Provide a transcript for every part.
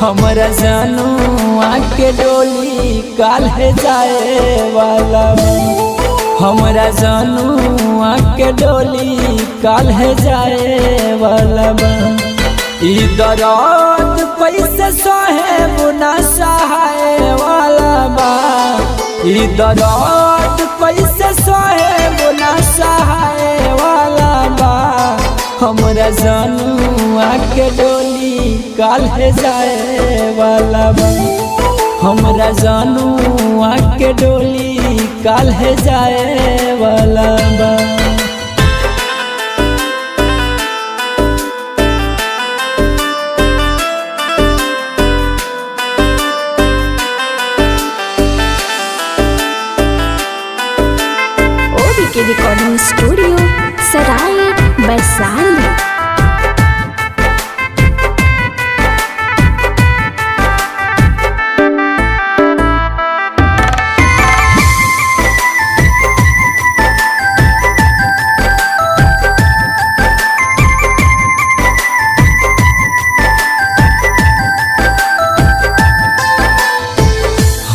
हमरा जनुआ के डोली काल्हे जाए वाला बा। हमरा जनुआ के डोली काल्हे जाए वाला बा। ई दर्द पैसे सहे बुना सहाय वाला बा। ई दर्द पैसे सहे बुना सहाय वाला बा। हमरा जनुआ के डोली काल्हे जाए वाला बा। हमरा जनुआ के डोली काल्हे जाए वाला बा। के रिकॉर्डिंग स्टूडियो सराय वैशाली।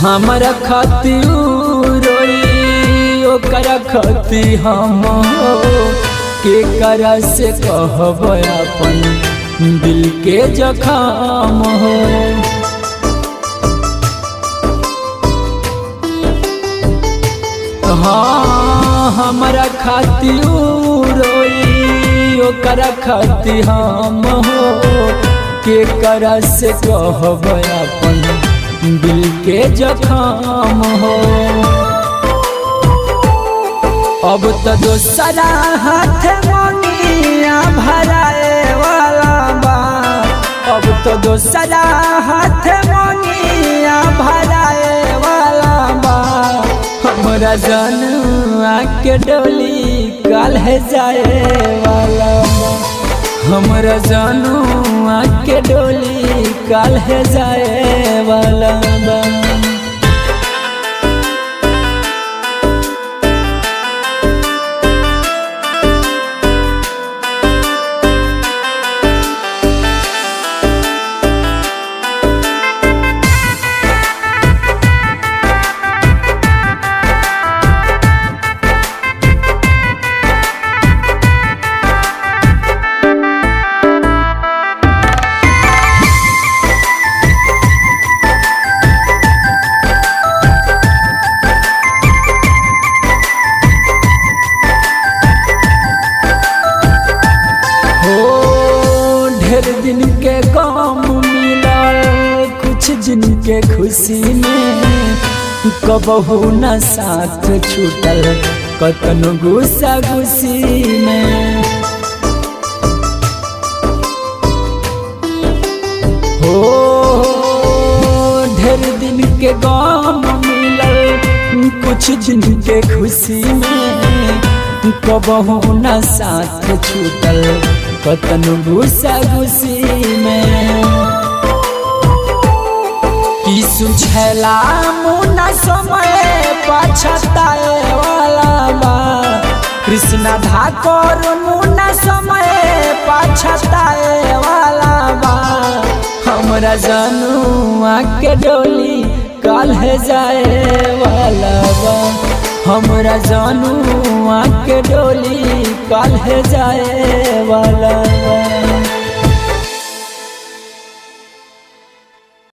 हमरा खातिर रोई ओकर खती हम हो के करा से कहब अपन दिल के जखाम हो। हाँ हमरा खातिर रोई ओकर खती हम हो के करा से कहब अपन दिल के जखाम हो। अब तो दोसरा हाथ मोनिया भराए वाला बा। अब तो दोसरा हाथ मोनिया भराए वाला बा। हमरा जनुआ के डोली काल्हे जाए वाला बा। हमरा जनुआ के डोली काल्हे जाए वाला बा। ढेर दिन के गम मिलल कुछ दिन के खुशी में। कबहू न साथ छूटल कतनो गुस्सा गुस्सी में। हो ढेर दिन के गम मिलल कुछ दिन के खुशी में। कबहू न साथ छूटल कतनो गुस्सा गुस्सी में। की सुझला मुना समय पछताए वाला बा। कृष्णा ठाकुर मुना समय पछताए वाला बा। हमरा जनुआ के डोली काल्हे जाए वाला बा। हमरा जनुआ के डोली काल्हे जाए वाला बा।